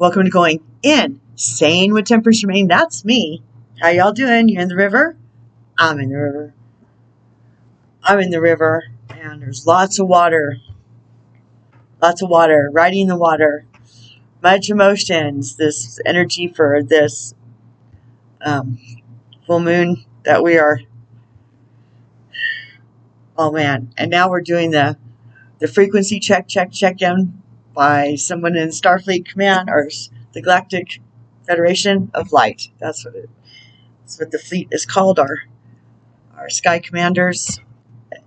Welcome to Going Insane with Tempers Remain. That's me. How y'all doing? You in the river? I'm in the river. And there's lots of water. Riding the water. Much emotions. This energy for this full moon that we are. Oh man! And now we're doing the frequency check in by someone in Starfleet Command or the Galactic Federation of Light. That's what the fleet is called. Our sky commanders,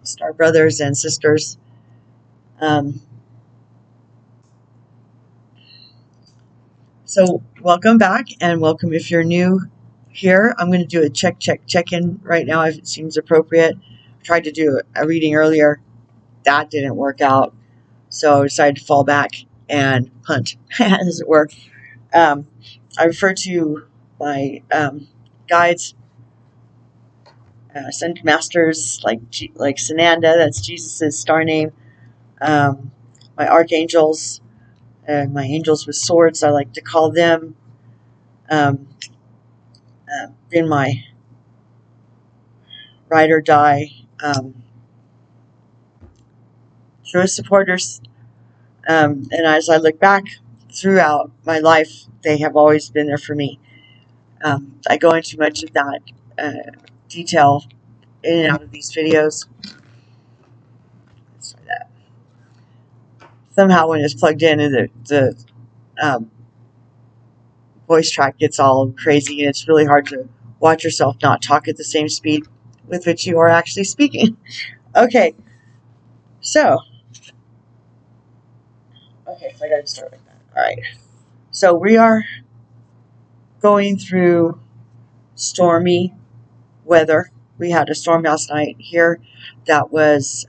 star brothers and sisters. So welcome back, and welcome if you're new here. I'm going to do a check-in right now if it seems appropriate. I tried to do a reading earlier. That didn't work out, so I decided to fall back and punt, as it were. I refer to my guides, ascended masters like Sananda, that's Jesus' star name. My archangels, my angels with swords, I like to call them. Then my ride or die truest supporters. And as I look back throughout my life, they have always been there for me. I go into much of that detail in and out of these videos. So that somehow when it's plugged in, the voice track gets all crazy, and it's really hard to watch yourself not talk at the same speed with which you are actually speaking. Okay, so I gotta start like that. All right, so we are going through stormy weather. We had a storm last night here that was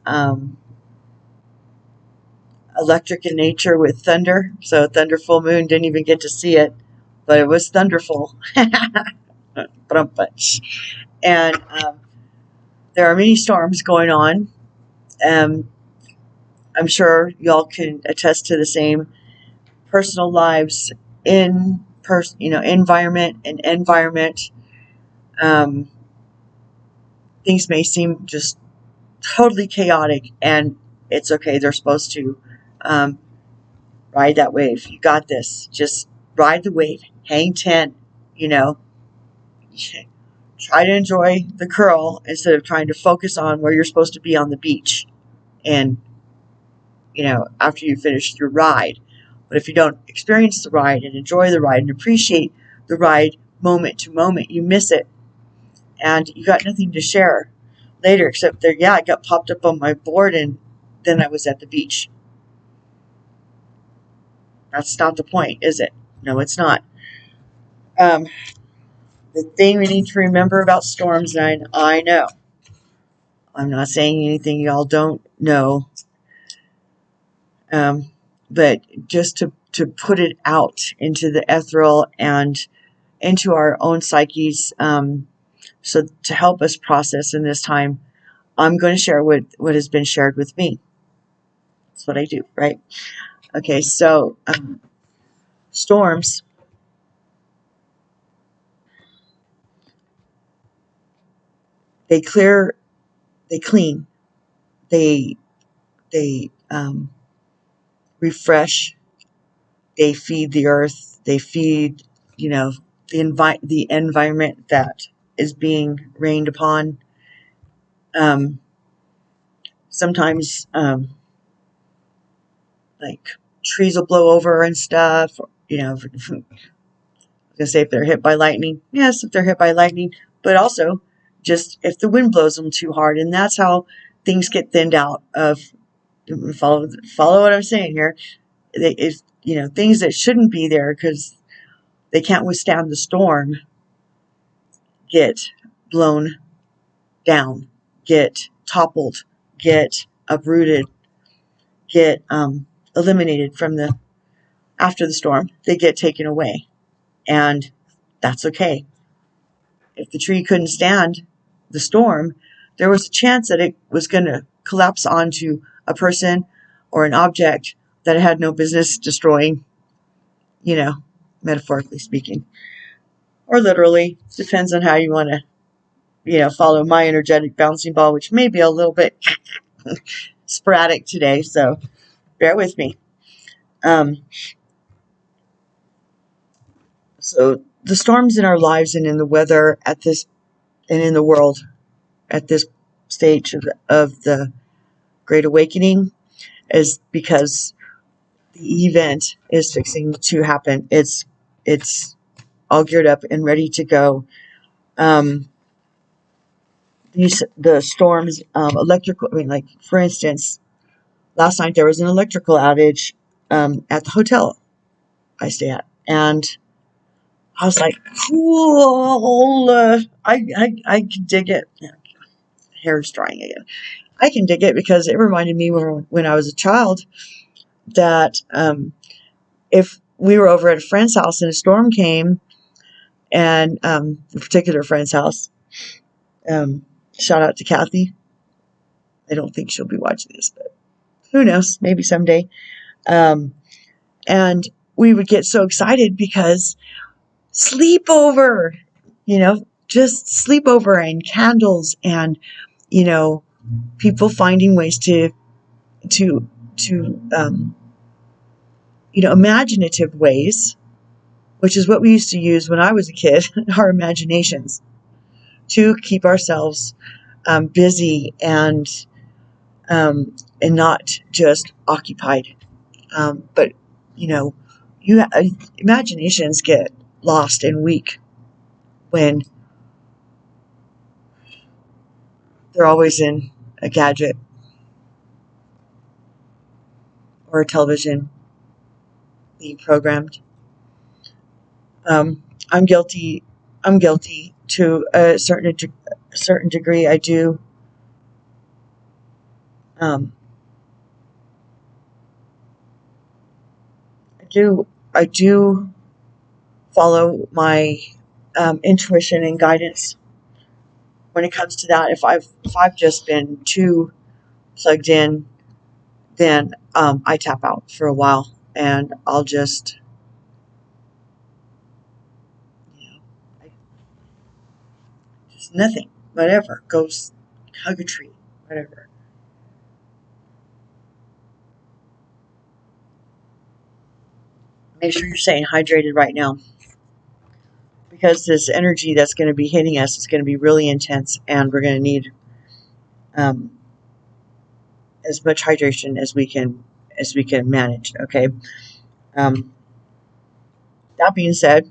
electric in nature with thunder. So thunder full moon, didn't even get to see it, but it was thunderful. And there are many storms going on. I'm sure y'all can attest to the same. Personal lives environment and en-vironment. Things may seem just totally chaotic, and it's okay. They're supposed to ride that wave. You got this. Just ride the wave. Hang 10. Try to enjoy the curl instead of trying to focus on where you're supposed to be on the beach. And, after you finish your ride. But if you don't experience the ride and enjoy the ride and appreciate the ride moment to moment, you miss it. And you got nothing to share later except I got popped up on my board and then I was at the beach. That's not the point, is it? No, it's not. The thing we need to remember about storms, and I know, I'm not saying anything y'all don't know, but just to put it out into the ethereal and into our own psyches, so to help us process in this time, I'm going to share what has been shared with me. That's what I do, right? Okay, so storms. They clean, they refresh, they feed the earth, they feed, the environment that is being rained upon. Sometimes, like trees will blow over and stuff, I was going to say if they're hit by lightning. Yes, if they're hit by lightning, but also just if the wind blows them too hard, and that's how things get thinned out of, follow what I'm saying here. Things that shouldn't be there because they can't withstand the storm get blown down, get toppled, get uprooted, get eliminated after the storm. They get taken away, and that's okay. If the tree couldn't stand the storm, there was a chance that it was going to collapse onto a person or an object that it had no business destroying, metaphorically speaking, or literally. Depends on how you want to, follow my energetic bouncing ball, which may be a little bit sporadic today, so bear with me. So the storms in our lives and in the weather and in the world at this stage of the Great Awakening is because the event is fixing to happen. It's all geared up and ready to go. The storms, electrical. I mean, like for instance, last night there was an electrical outage at the hotel I stay at, and I was like, cool. I can dig it. Hair is drying again. I can dig it because it reminded me when I was a child that if we were over at a friend's house and a storm came, and a particular friend's house, shout out to Kathy. I don't think she'll be watching this, but who knows? Maybe someday. And we would get so excited because sleepover, just sleepover and candles and, people finding ways to imaginative ways, which is what we used to use when I was a kid, our imaginations, to keep ourselves busy and not just occupied. But imaginations get lost and weak when they're always in a gadget or a television being programmed. I'm guilty. I'm guilty to a certain degree. I do. I do follow my intuition and guidance when it comes to that. If I've just been too plugged in, then I tap out for a while, and I'll just just nothing, whatever, go hug a tree, whatever. Make sure you're staying hydrated right now, because this energy that's going to be hitting us is going to be really intense, and we're going to need as much hydration as we can manage. Okay. That being said,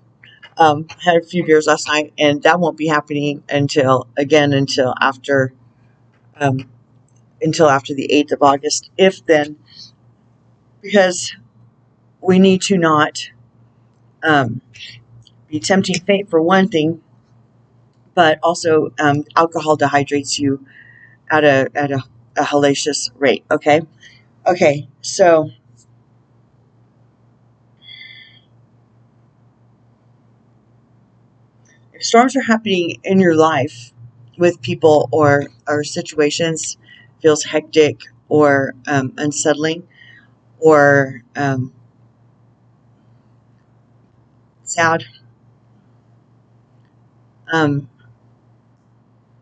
had a few beers last night, and that won't be happening until after the 8th of August, if then, because we need to not be tempting fate for one thing, but also alcohol dehydrates you at a hellacious rate. Okay, so if storms are happening in your life with people or situations, feels hectic or unsettling or sad,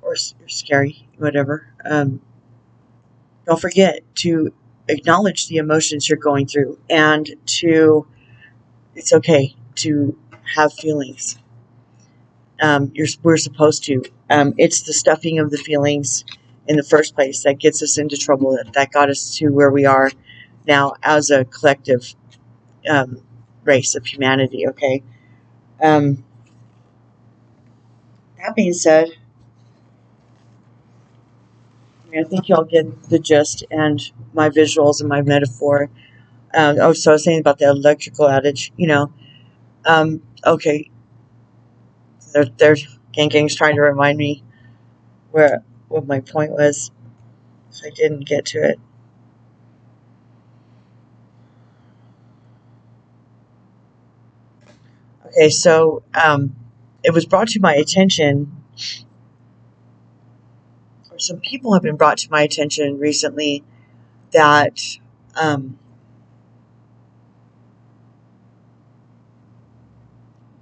or scary, whatever. Don't forget to acknowledge the emotions you're going through, and it's okay to have feelings. We're supposed to. It's the stuffing of the feelings in the first place that gets us into trouble, that got us to where we are now as a collective race of humanity, okay? That being said, I think y'all get the gist and my visuals and my metaphor. So I was saying about the electrical outage, okay, they're Gang's trying to remind me what my point was, so I didn't get to it. Okay, so it was brought to my attention, or some people have been brought to my attention recently, that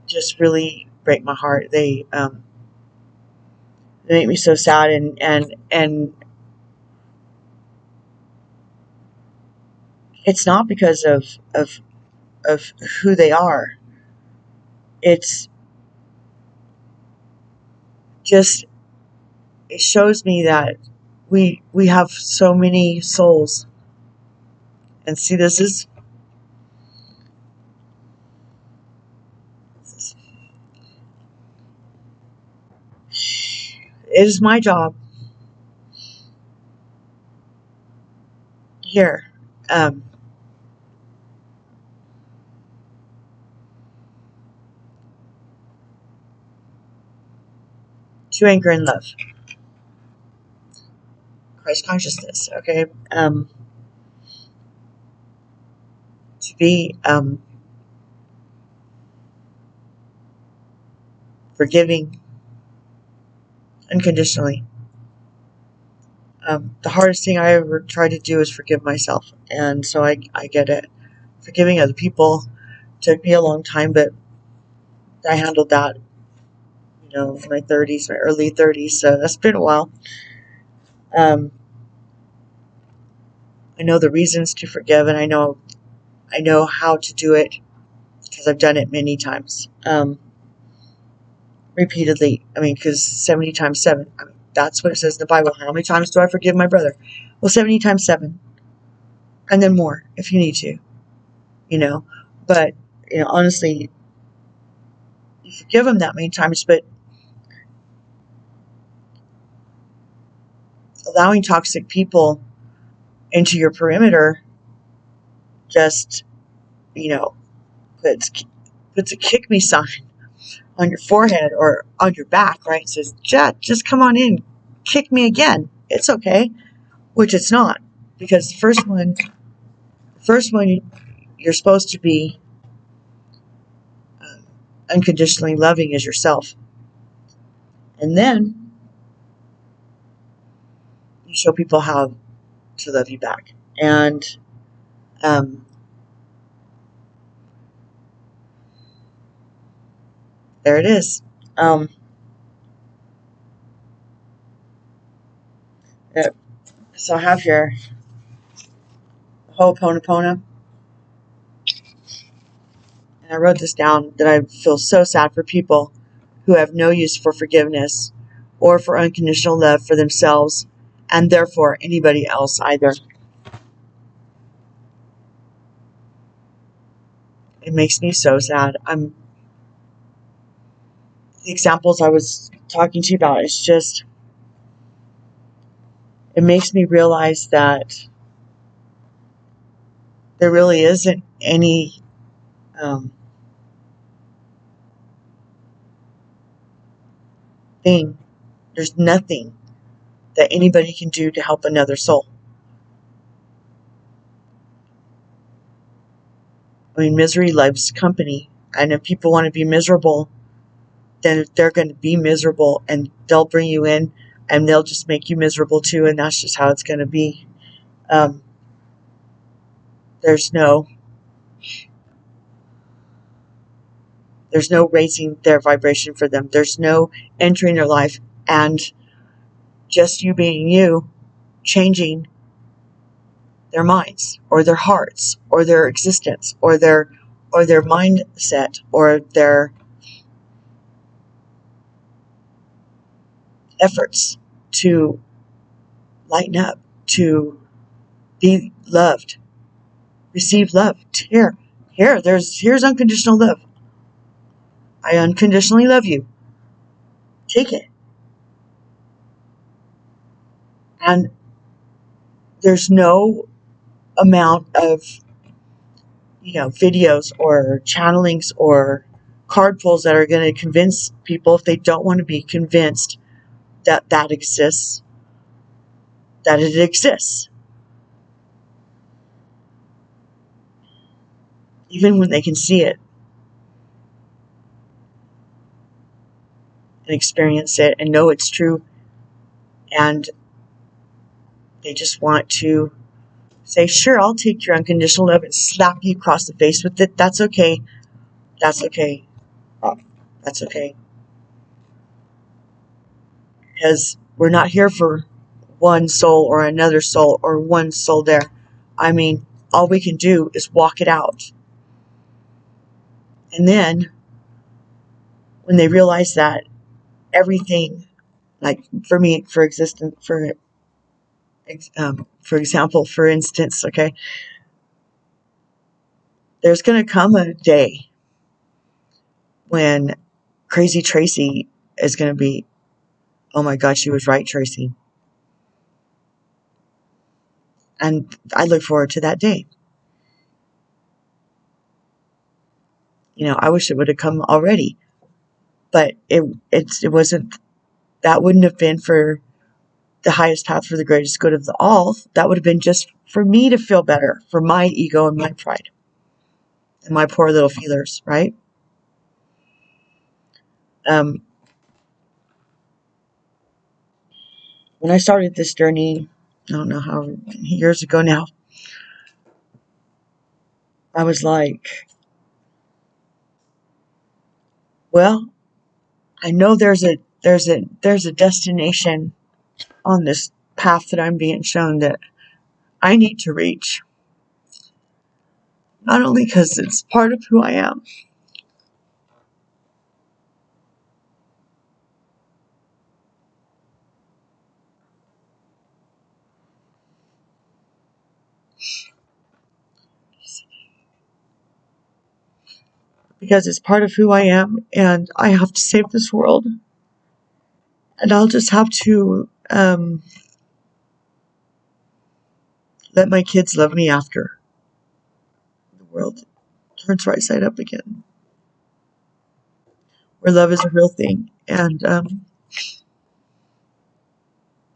just really break my heart. They make me so sad, and it's not because of who they are. It's just, it shows me that we have so many souls. And see, it is my job here, to anchor in love, Christ consciousness. Okay, to be forgiving unconditionally. The hardest thing I ever tried to do is forgive myself, and so I get it. Forgiving other people took me a long time, but I handled that, in my 30s, my early 30s. So that's been a while. I know the reasons to forgive, and I know how to do it because I've done it many times, repeatedly. I mean, because 70 times 7. I mean, that's what it says in the Bible. How many times do I forgive my brother? Well, 70 times 7, and then more if you need to. But honestly, you forgive them that many times, but allowing toxic people into your perimeter just, puts a kick me sign on your forehead or on your back, right? It says, just come on in, kick me again. It's okay, which it's not, because the first one, you're supposed to be unconditionally loving as yourself, and then you show people how to love you back. And there it is. So I have here Ho'oponopono, and I wrote this down that I feel so sad for people who have no use for forgiveness or for unconditional love for themselves, and therefore anybody else either. It makes me so sad. The examples I was talking to you about, it's just, it makes me realize that there really isn't any thing, there's nothing that anybody can do to help another soul. I mean, misery loves company, and if people want to be miserable, then they're going to be miserable, and they'll bring you in, and they'll just make you miserable too, and that's just how it's going to be. There's no raising their vibration for them. There's no entering their life and just you being you, changing their minds or their hearts or their existence or their mindset or their efforts to lighten up, to be loved, receive love. Here's unconditional love. I unconditionally love you. Take it. And there's no amount of videos or channelings or card pulls that are going to convince people, if they don't want to be convinced that exists, that it exists, even when they can see it and experience it and know it's true, and they just want to say, sure, I'll take your unconditional love and slap you across the face with it. That's okay. That's okay. Because we're not here for one soul or another soul or one soul there. I mean, all we can do is walk it out. And then when they realize that everything, like for me, for example, for instance, okay, there's going to come a day when Crazy Tracy is going to be, oh my God, she was right, Tracy. And I look forward to that day. You know, I wish it would have come already, but it wasn't. That wouldn't have been for the highest path for the greatest good of the all. That would have been just for me to feel better, for my ego and my pride and my poor little feelers, right? When I started this journey, I don't know how many years ago now, I was like, well, I know there's a destination on this path that I'm being shown that I need to reach. Not only because it's part of who I am, because it's part of who I am, and I have to save this world. And I'll just have to let my kids love me after the world turns right side up again, where love is a real thing and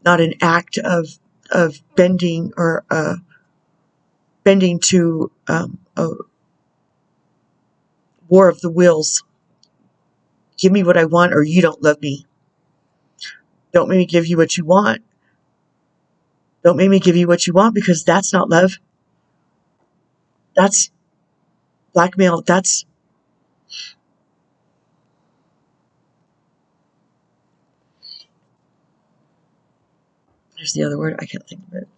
not an act of bending or bending to a war of the wills. Give me what I want, or you don't love me. Don't make me give you what you want. Don't make me give you what you want, because that's not love. That's blackmail. There's the other word. I can't think of it.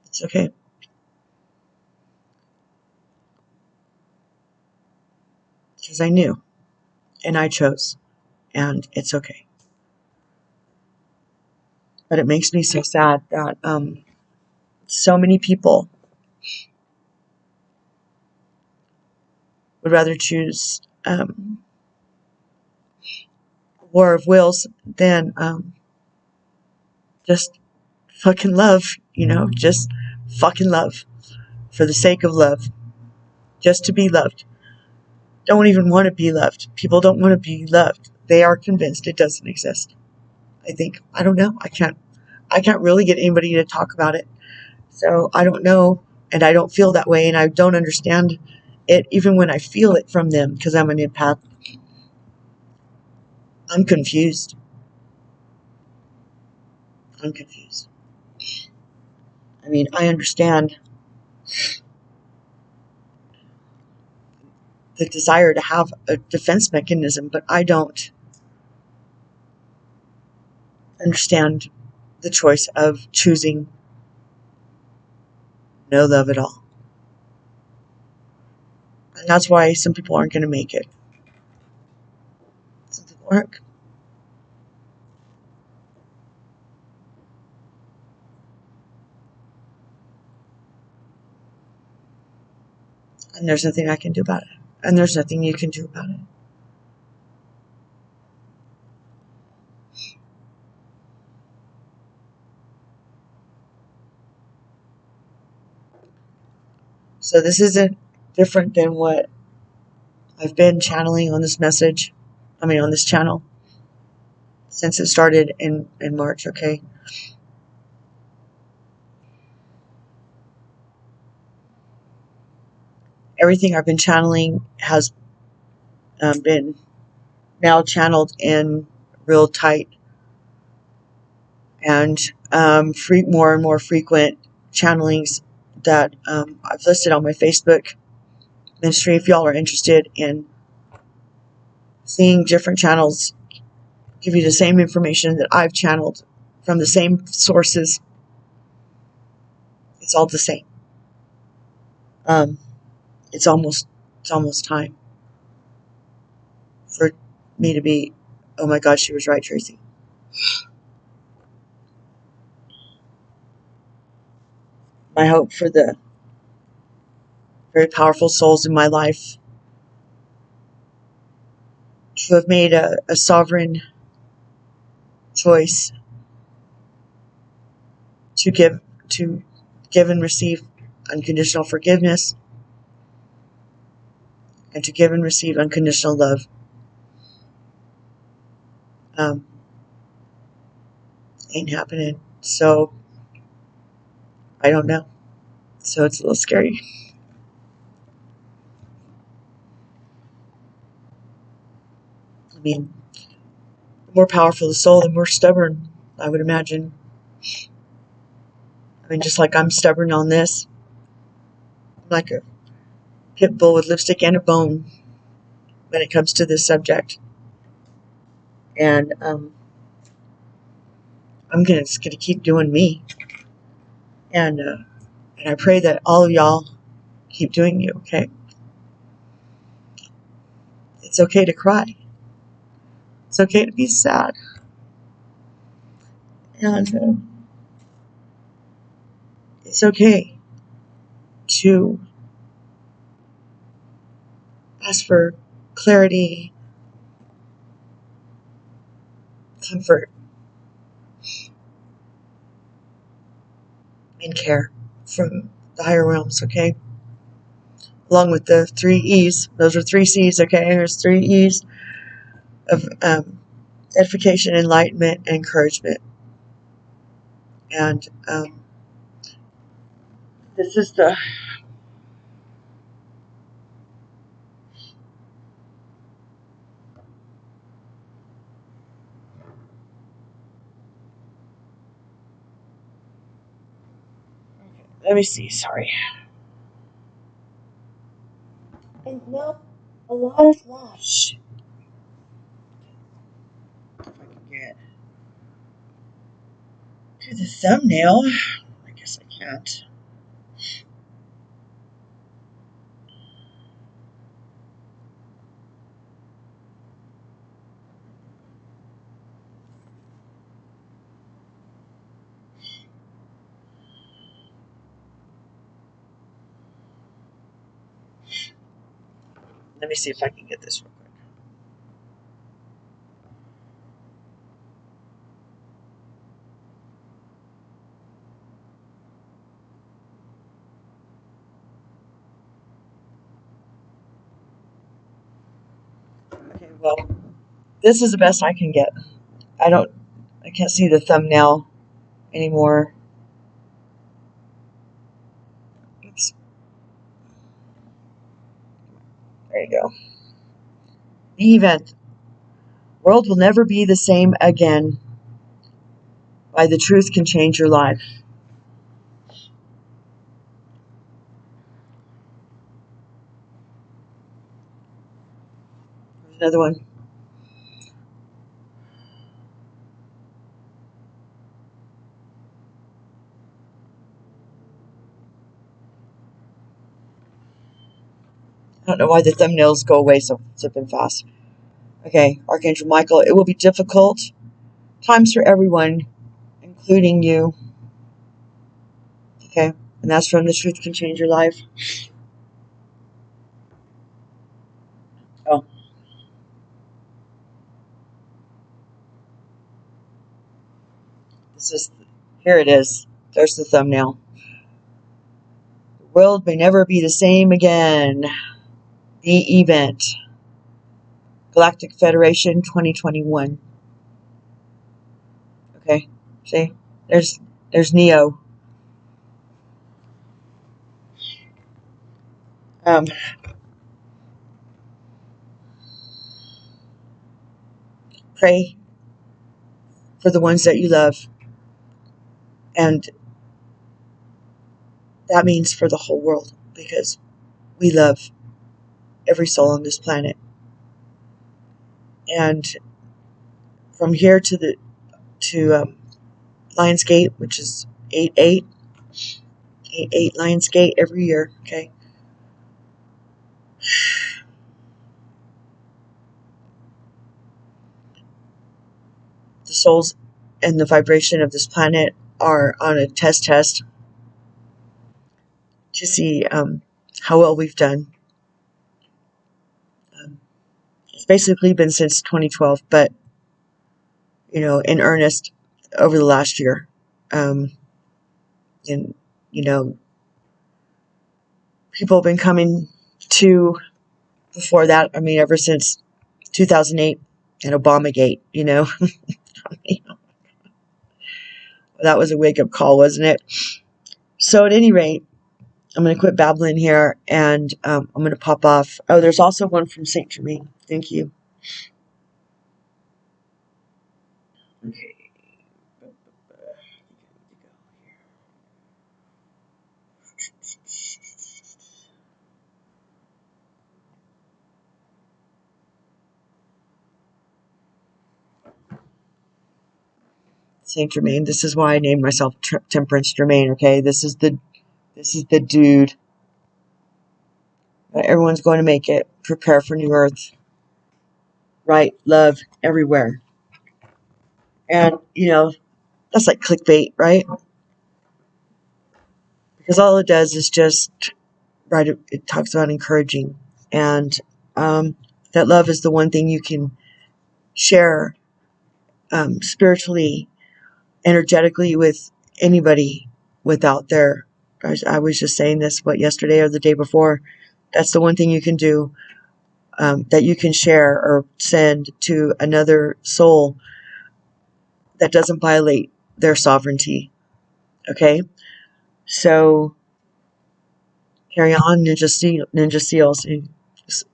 It's okay. Because I knew and I chose, and it's okay. But it makes me so sad that so many people would rather choose war of wills than just fucking love, just fucking love for the sake of love, just to be loved. Don't even want to be loved. People don't want to be loved. They are convinced it doesn't exist. I think, I don't know. I can't really get anybody to talk about it. So I don't know, and I don't feel that way, and I don't understand it even when I feel it from them, because I'm an empath. I'm confused. I'm confused. I mean, I understand the desire to have a defense mechanism, but I don't understand the choice of choosing no love at all. And that's why some people aren't going to make it. Some people aren't. And there's nothing I can do about it. And there's nothing you can do about it. So this isn't different than what I've been channeling on this message. On this channel since it started in March, okay? Everything I've been channeling has been now channeled in real tight and more and more frequent channelings that I've listed on my Facebook ministry. If y'all are interested in seeing different channels give you the same information that I've channeled from the same sources, it's all the same. It's almost time for me to be, oh my God, she was right, Tracy. My hope for the very powerful souls in my life to have made a sovereign choice to give and receive unconditional forgiveness and to give and receive unconditional love. Ain't happening. So I don't know. So it's a little scary. I mean, the more powerful the soul, the more stubborn, I would imagine. I mean, just like I'm stubborn on this, I'm like a pit bull with lipstick and a bone when it comes to this subject. And I'm just gonna keep doing me. And I pray that all of y'all keep doing you. Okay, it's okay to cry. It's okay to be sad. And it's okay to ask for clarity, comfort, and care from the higher realms, okay? Along with the 3 E's. Those are 3 C's, okay? There's 3 E's of edification, enlightenment, and encouragement. And this is the... Let me see, sorry. And now, a lot of flash. If I can get to the thumbnail. I guess I can't. Let me see if I can get this real quick. Okay, well, this is the best I can get. I can't see the thumbnail anymore. Oops. There you go. The event. World will never be the same again. Why the truth can change your life. There's another one. I don't know why the thumbnails go away so flipping fast. Okay, Archangel Michael, it will be difficult times for everyone, including you. Okay, and that's from The Truth Can Change Your Life. Oh. Here it is. There's the thumbnail. The world may never be the same again. The event. Galactic Federation 2021. Okay, see? There's Neo. Pray for the ones that you love. And that means for the whole world, because we love every soul on this planet. And from here to Lionsgate, which is 8-8 Lionsgate every year, okay? The souls and the vibration of this planet are on a test to see how well we've done. It's basically been since 2012, but, in earnest over the last year. And, people have been coming to before that. I mean, ever since 2008 and Obamagate, that was a wake-up call, wasn't it? So at any rate, I'm going to quit babbling here, and I'm going to pop off. Oh, there's also one from Saint Germain. Thank you. Okay. Saint Germain. This is why I named myself Temperance Germain. Okay, this is the dude. Everyone's going to make it. Prepare for New Earth. Right, love everywhere. And that's like clickbait, right? Because all it does is just it talks about encouraging, and that love is the one thing you can share spiritually, energetically with anybody without their. I was just saying this, yesterday or the day before. That's the one thing you can do, that you can share or send to another soul that doesn't violate their sovereignty. Okay? So, carry on, ninja seals,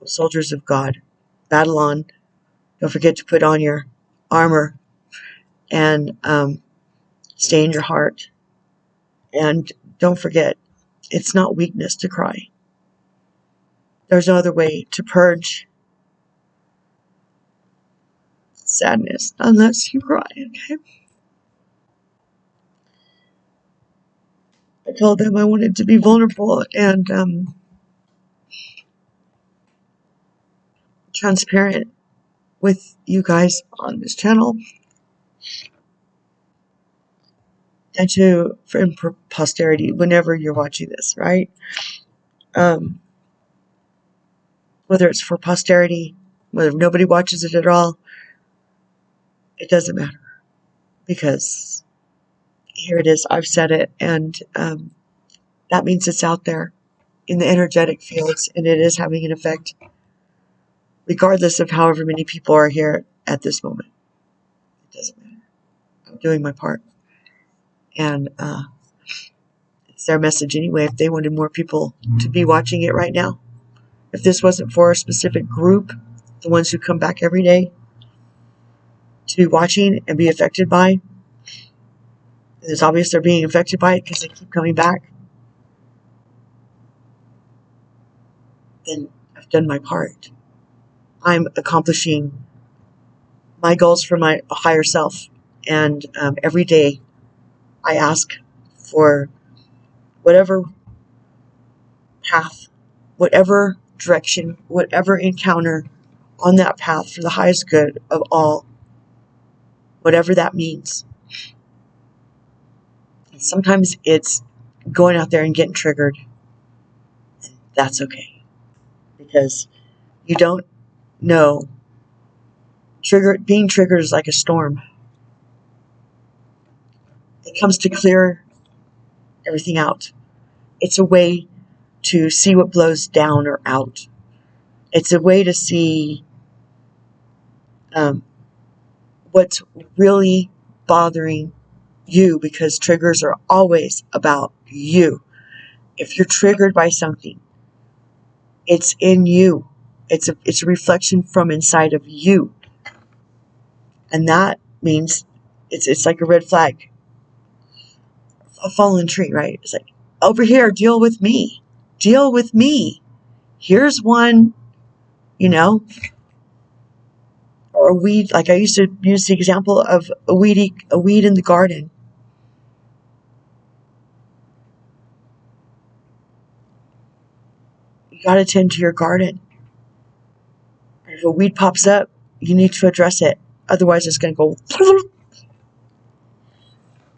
soldiers of God. Battle on. Don't forget to put on your armor and stay in your heart. And don't forget, it's not weakness to cry. There's no other way to purge sadness unless you cry, okay? I told them I wanted to be vulnerable and transparent with you guys on this channel, and for posterity, whenever you're watching this, right? Whether it's for posterity, whether nobody watches it at all, it doesn't matter, because here it is. I've said it, and that means it's out there in the energetic fields, and it is having an effect, regardless of however many people are here at this moment. It doesn't matter. I'm doing my part, and it's their message anyway. If they wanted more people to be watching it right now, if this wasn't for a specific group, the ones who come back every day to be watching and be affected by, it's obvious they're being affected by it because they keep coming back, then I've done my part. I'm accomplishing my goals for my higher self, and every day I ask for whatever path, whatever direction, whatever encounter on that path for the highest good of all, whatever that means. And sometimes it's going out there and getting triggered. And that's okay, because you don't know. Being triggered is like a storm. It comes to clear everything out. It's a way to see what blows down or out. It's a way to see what's really bothering you, because triggers are always about you. If you're triggered by something, it's in you. It's a reflection from inside of you. And that means it's like a red flag. a fallen tree, right? It's like, over here, deal with me. Deal with me. Here's one, you know, or a weed. Like I used to use the example of a weed in the garden. You got to tend to your garden. If a weed pops up, you need to address it. Otherwise, it's going to go.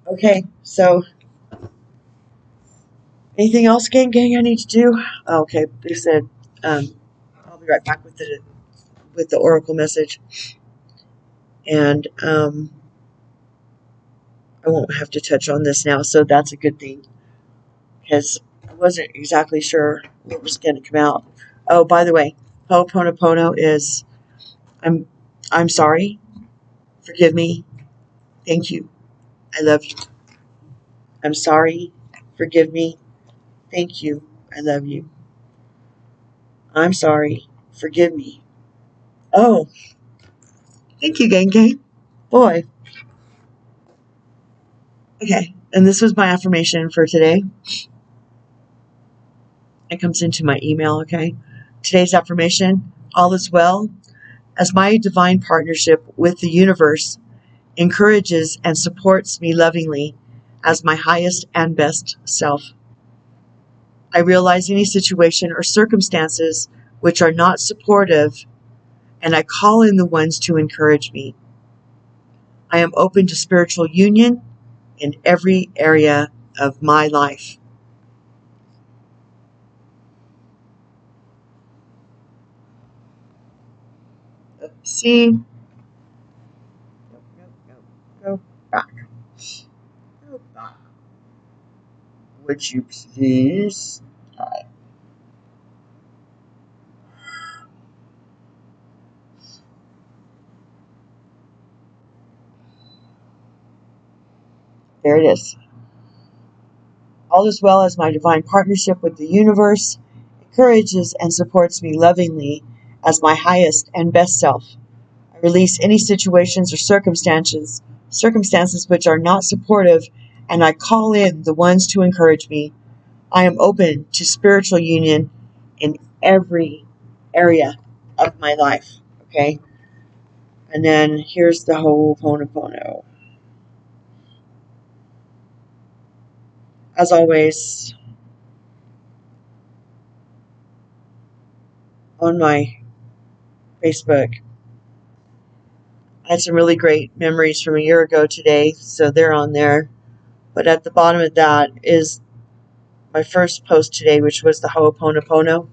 Okay, so anything else, gang, I need to do? Oh, okay, they said I'll be right back with the oracle message, and I won't have to touch on this now, so that's a good thing, because I wasn't exactly sure what was going to come out. Oh, by the way, Ho'oponopono is I'm sorry, forgive me, thank you, I love you. I'm sorry, forgive me, thank you, I love you. I'm sorry, forgive me. Oh, thank you, gang. Boy. Okay, and this was my affirmation for today. It comes into my email, okay? Today's affirmation: all is well, as my divine partnership with the universe encourages and supports me lovingly as my highest and best self. I realize any situation or circumstances which are not supportive, and I call in the ones to encourage me. I am open to spiritual union in every area of my life. See, go back. Go back. Would you please? All right. There it is. All is well, as my divine partnership with the universe encourages and supports me lovingly as my highest and best self. I release any situations or circumstances which are not supportive, and I call in the ones to encourage me. I am open to spiritual union in every area of my life. Okay? And then here's the Ho'oponopono. As always, on my Facebook, I had some really great memories from a year ago today, so they're on there. But at the bottom of that is my first post today, which was the Ho'oponopono.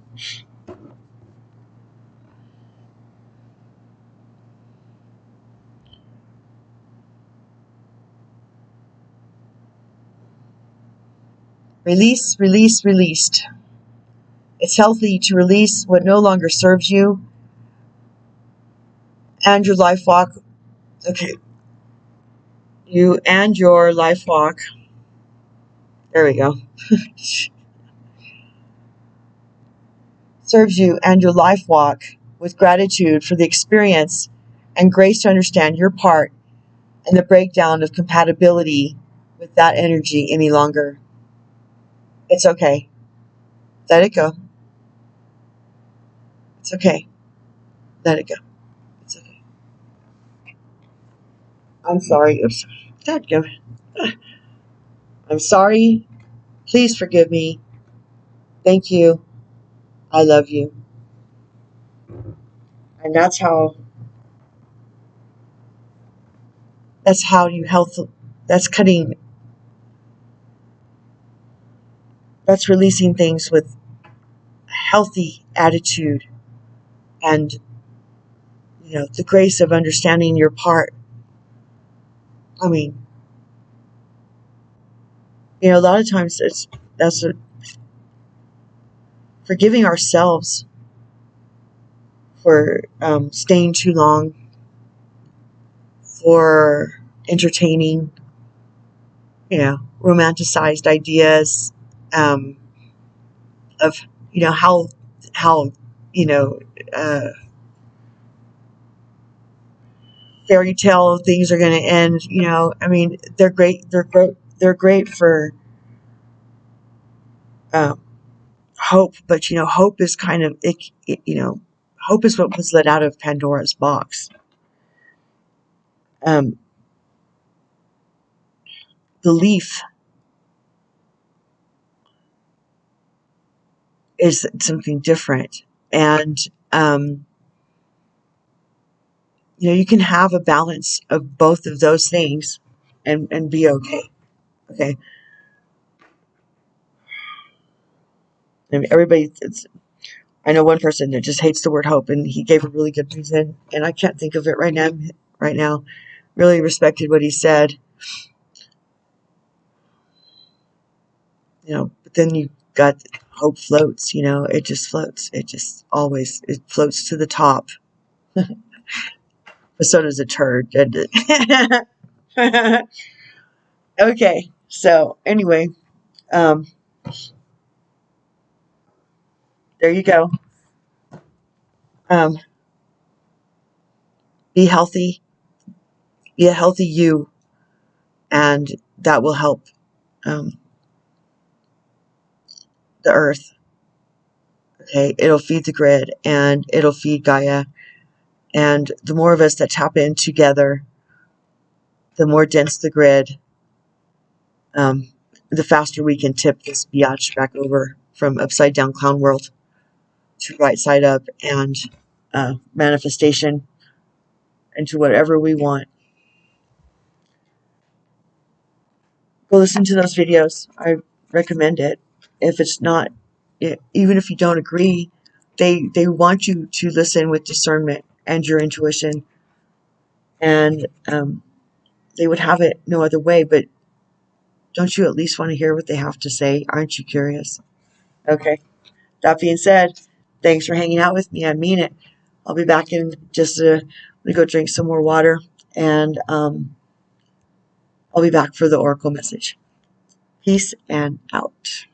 Release, release, released. It's healthy to release what no longer serves you and your life walk. Okay. You and your life walk. There we go. Serves you and your life walk with gratitude for the experience and grace to understand your part in the breakdown of compatibility with that energy any longer. It's okay. Let it go. It's okay. Let it go. It's okay. I'm sorry. Oops. Let go. I'm sorry. Please forgive me. Thank you. I love you. And that's how you health. That's cutting. That's releasing things with a healthy attitude and, the grace of understanding your part. I mean, a lot of times that's forgiving ourselves for staying too long, for entertaining, romanticized ideas of, how uh, fairy tale things are going to end. I mean, they're great. They're great for um, hope, but hope is kind of hope is what was let out of Pandora's box. Belief is something different, and you can have a balance of both of those things and be okay. Okay. And I know one person that just hates the word hope, and he gave a really good reason, and I can't think of it right now. Really respected what he said. But then you got hope floats, it just floats. It floats to the top. But so does a turd, doesn't it? Okay. So anyway, um, there you go. Um, be healthy, be a healthy you, and that will help um, the earth. Okay. It'll feed the grid and it'll feed Gaia. And the more of us that tap in together, the more dense the grid, the faster we can tip this biatch back over from upside down clown world to right side up and manifestation into whatever we want. Go listen to those videos. I recommend it. If it's not, even if you don't agree, they want you to listen with discernment and your intuition, and they would have it no other way. But don't you at least want to hear what they have to say? Aren't you curious? Okay. That being said, thanks for hanging out with me. I mean it. I'll be back in just let me go drink some more water, and I'll be back for the oracle message. Peace and out.